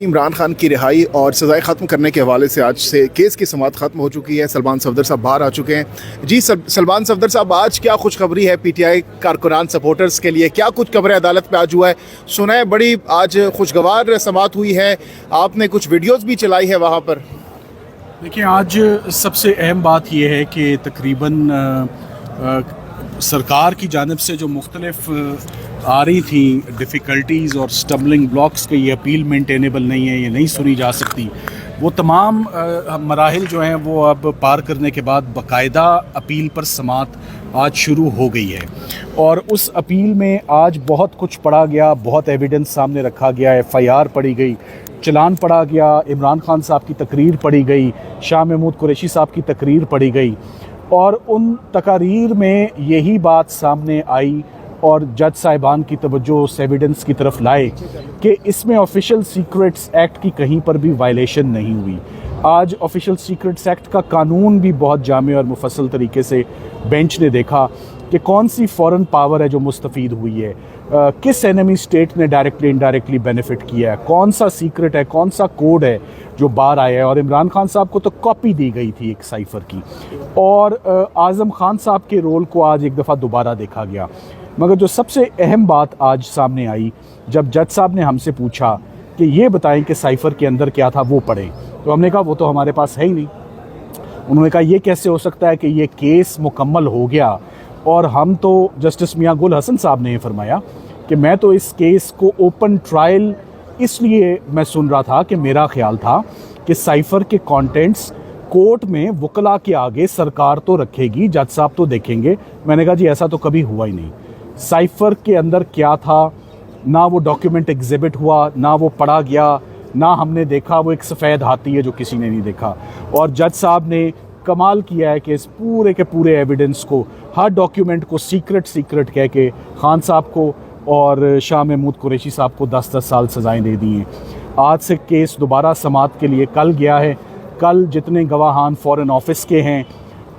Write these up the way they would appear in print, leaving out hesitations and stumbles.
इमरान खान की रिहाई और सज़ाएं ख़त्म करने के हवाले से आज से केस की समाअत ख़त्म हो चुकी है। सलमान सफदर साहब बाहर आ चुके हैं। जी सलमान सफदर साहब, आज क्या खुशखबरी है पीटीआई कारकुनान सपोर्टर्स के लिए? क्या कुछ खबर अदालत पे आज हुआ है? सुना है बड़ी आज खुशगवार समाअत हुई है, आपने कुछ वीडियोज़ भी चलाई है वहाँ पर। देखिए, आज सबसे अहम बात यह है कि तकरीबन सरकार की जानिब से जो मुख्तलिफ आ रही थी डिफ़िकल्टीज़ और स्टम्बलिंग ब्लॉक्स के ये अपील मेंटेनेबल नहीं है, ये नहीं सुनी जा सकती, वो तमाम मराहिल जो हैं वो अब पार करने के बाद बाकायदा अपील पर समाअत आज शुरू हो गई है। और उस अपील में आज बहुत कुछ पढ़ा गया, बहुत एविडेंस सामने रखा गया, FIR पढ़ी गई, चलान पढ़ा गया, इमरान खान साहब की तकरीर पढ़ी गई, शाह महमूद कुरैशी साहब की तकरीर पढ़ी गई। और उन तकारीर में यही बात सामने आई और जज साहिबान की तवज्जो उस एविडेंस की तरफ लाए कि इसमें ऑफिशियल सीक्रेट्स एक्ट की कहीं पर भी वायलेशन नहीं हुई। आज ऑफिशियल सीक्रेट्स एक्ट का कानून भी बहुत जामे और मुफस्सल तरीके से बेंच ने देखा कि कौन सी फॉरेन पावर है जो मुस्तफ़ीद हुई है, किस एनिमी स्टेट ने डायरेक्टली इनडायरेक्टली बेनिफिट किया है, कौन सा सीक्रेट है, कौन सा कोड है जो बाहर आया है। और इमरान खान साहब को तो कॉपी दी गई थी एक साइफ़र की, और आज़म खान साहब के रोल को आज एक दफ़ा दोबारा देखा गया। मगर जो सबसे अहम बात आज सामने आई, जब जज साहब ने हमसे पूछा कि ये बताएं कि साइफ़र के अंदर क्या था, वो पढ़ें, तो हमने कहा वो तो हमारे पास है ही नहीं। उन्होंने कहा ये कैसे हो सकता है कि ये केस मुकम्मल हो गया, और हम तो जस्टिस मियां गुल हसन साहब ने फरमाया कि मैं तो इस केस को ओपन ट्रायल इसलिए मैं सुन रहा था कि मेरा ख्याल था कि साइफ़र के कंटेंट्स कोर्ट में वकला के आगे सरकार तो रखेगी, जज साहब तो देखेंगे। मैंने कहा जी ऐसा तो कभी हुआ ही नहीं। साइफ़र के अंदर क्या था, ना वो डॉक्यूमेंट एग्जिबिट हुआ, ना वो पढ़ा गया, ना हमने देखा। वो एक सफ़ेद हाथी है जो किसी ने नहीं देखा। और जज साहब ने कमाल किया है कि इस पूरे के पूरे एविडेंस को, हर डॉक्यूमेंट को सीक्रेट कह के खान साहब को और शाह महमूद कुरैशी साहब को 10-10 साल सज़ाएँ दे दी हैं। आज से केस दोबारा समाअत के लिए कल गया है। कल जितने गवाहान फ़ॉरेन ऑफिस के हैं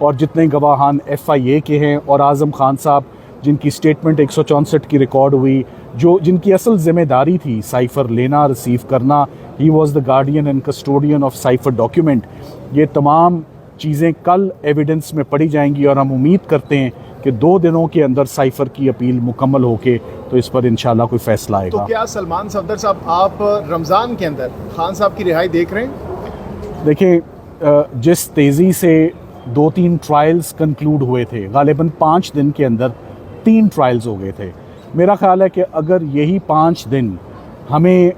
और जितने गवाहान FIA के हैं और आज़म खान साहब जिनकी स्टेटमेंट 164 की रिकॉर्ड हुई, जो जिनकी असल ज़िम्मेदारी थी साइफ़र लेना रिसीव करना, he was the guardian and custodian of cipher document, ये तमाम चीज़ें कल एविडेंस में पढ़ी जाएंगी। और हम उम्मीद करते हैं कि 2 दिनों के अंदर साइफ़र की अपील मुकम्मल होके तो इस पर इंशाल्लाह कोई फ़ैसला आएगा। तो क्या सलमान सफदर साहब, आप रमज़ान के अंदर खान साहब की रिहाई देख रहे हैं? देखिए, जिस तेज़ी से 2-3 ट्रायल्स कंक्लूड हुए थे, ग़ालिबन 5 दिन के अंदर 3 ट्रायल्स हो गए थे। मेरा ख़्याल है कि अगर यही 5 दिन हमें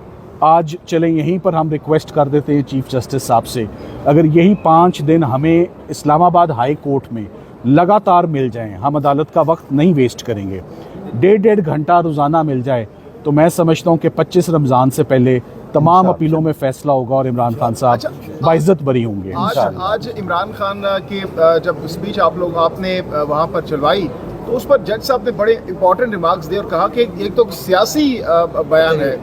आज चलें, यहीं पर हम रिक्वेस्ट कर देते हैं चीफ़ जस्टिस साहब से, अगर यही 5 दिन हमें इस्लामाबाद हाई कोर्ट में लगातार मिल जाएं, हम अदालत का वक्त नहीं वेस्ट करेंगे, 1.5 घंटा रोज़ाना मिल जाए, तो मैं समझता हूँ कि 25 रमज़ान से पहले तमाम अपीलों में फ़ैसला होगा और इमरान खान साहब बाइज़्ज़त बरी होंगे। आज इमरान खान की जब स्पीच आपने वहाँ पर चलवाई, तो उस पर जज साहब ने बड़े इंपॉर्टेंट रिमार्क्स दिए और कहा कि एक तो सियासी बयान है,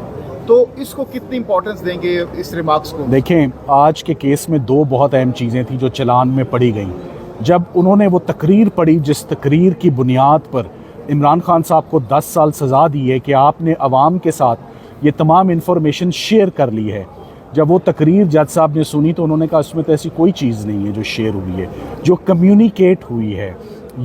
तो इसको कितनी इंपॉर्टेंस देंगे इस रिमार्क्स को? देखें, आज के केस में 2 बहुत अहम चीज़ें थी जो चलान में पढ़ी गई। जब उन्होंने वो तकरीर पढ़ी जिस तकरीर की बुनियाद पर इमरान खान साहब को 10 साल सज़ा दी है कि आपने अवाम के साथ ये तमाम इन्फॉर्मेशन शेयर कर ली है, जब वो तकरीर जज साहब ने सुनी तो उन्होंने कहा इसमें तो ऐसी कोई चीज़ नहीं है जो शेयर हुई है, जो कम्युनिकेट हुई है,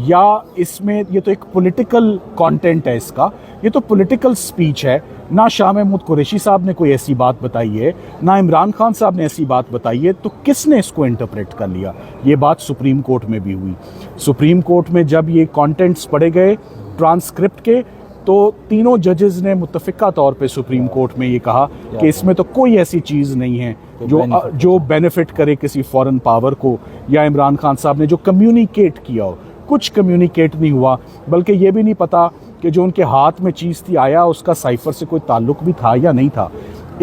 या इसमें ये तो एक पॉलिटिकल कंटेंट है, इसका ये तो पॉलिटिकल स्पीच है। ना शाह महमूद कुरैशी साहब ने कोई ऐसी बात बताई है, ना इमरान खान साहब ने ऐसी बात बताई है, तो किसने इसको इंटरप्रेट कर लिया? ये बात सुप्रीम कोर्ट में भी हुई। सुप्रीम कोर्ट में जब ये कंटेंट्स पढ़े गए ट्रांसक्रिप्ट के, तो तीनों जजेस ने मुत्तफ़िका तौर पे सुप्रीम कोर्ट में ये कहा कि इसमें तो कोई ऐसी चीज़ नहीं है जो बेनिफिट करे किसी फॉरेन पावर को, या इमरान खान साहब ने जो कम्युनिकेट किया हो। कुछ कम्युनिकेट नहीं हुआ, बल्कि ये भी नहीं पता कि जो उनके हाथ में चीज़ थी, आया उसका साइफ़र से कोई ताल्लुक़ भी था या नहीं था।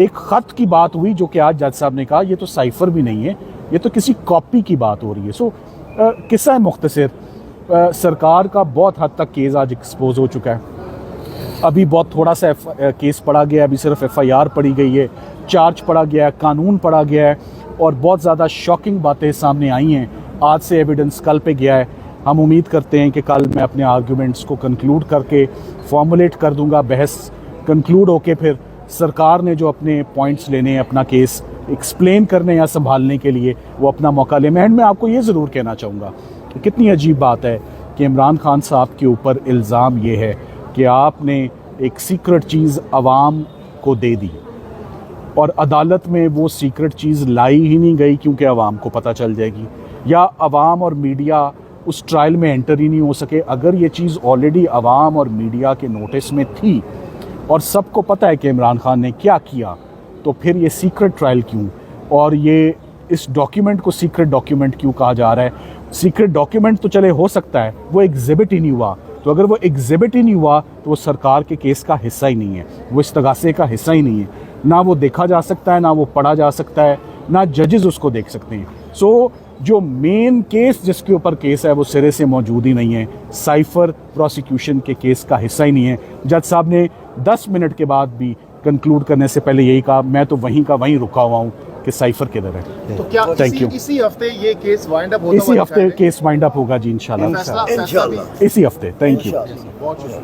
एक ख़त की बात हुई जो कि आज जज साहब ने कहा ये तो साइफ़र भी नहीं है, ये तो किसी कॉपी की बात हो रही है। सो किस्सा मुख्तसर, सरकार का बहुत हद तक केस आज एक्सपोज हो चुका है। अभी बहुत थोड़ा सा केस पढ़ा गया है, अभी सिर्फ FIR पढ़ी गई है, चार्ज पढ़ा गया है, कानून पढ़ा गया है, और बहुत ज़्यादा शॉकिंग बातें सामने आई हैं। आज से एविडेंस कल पे गया है। हम उम्मीद करते हैं कि कल मैं अपने आर्गूमेंट्स को कंक्लूड करके फॉर्मुलेट कर दूंगा, बहस कंक्लूड होके फिर सरकार ने जो अपने पॉइंट्स लेने, अपना केस एक्सप्लेन करने या संभालने के लिए वो अपना मौका ले। मैं एंड में आपको ये ज़रूर कहना चाहूँगा कि कितनी अजीब बात है कि इमरान खान साहब के ऊपर इल्ज़ाम ये है कि आपने एक सीक्रेट चीज़ आवाम को दे दी और अदालत में वो सीक्रेट चीज़ लाई ही नहीं गई क्योंकि आवाम को पता चल जाएगी, या आवाम और मीडिया उस ट्रायल में एंटर ही नहीं हो सके। अगर ये चीज़ ऑलरेडी आवाम और मीडिया के नोटिस में थी और सबको पता है कि इमरान खान ने क्या किया, तो फिर ये सीक्रेट ट्रायल क्यों, और ये इस डॉक्यूमेंट को सीक्रेट डॉक्यूमेंट क्यों कहा जा रहा है? सीक्रेट डॉक्यूमेंट तो चले हो सकता है, वो एग्जिबिट ही नहीं हुआ, तो अगर वो एग्जिबिट ही नहीं हुआ तो वो सरकार के केस का हिस्सा ही नहीं है, वो इस्तगासे का हिस्सा ही नहीं है। ना वो देखा जा सकता है, ना वो पढ़ा जा सकता है, ना जजेस उसको देख सकते हैं। सो जो मेन केस जिसके ऊपर केस है वो सिरे से मौजूद ही नहीं है, साइफर प्रोसिक्यूशन के केस का हिस्सा ही नहीं है। जज साहब ने 10 मिनट के बाद भी कंक्लूड करने से पहले यही कहा, मैं तो वहीं का वहीं रुका हुआ हूँ कि साइफर किधर है। तो क्या थैंक यू। इसी हफ्ते ये केस वाइंड अप होता इसी हफ्ते केस वाइंड अप होगा जी, इंशाल्लाह फैसला इसी हफ्ते। Thank you. बहुत शुक्रिया।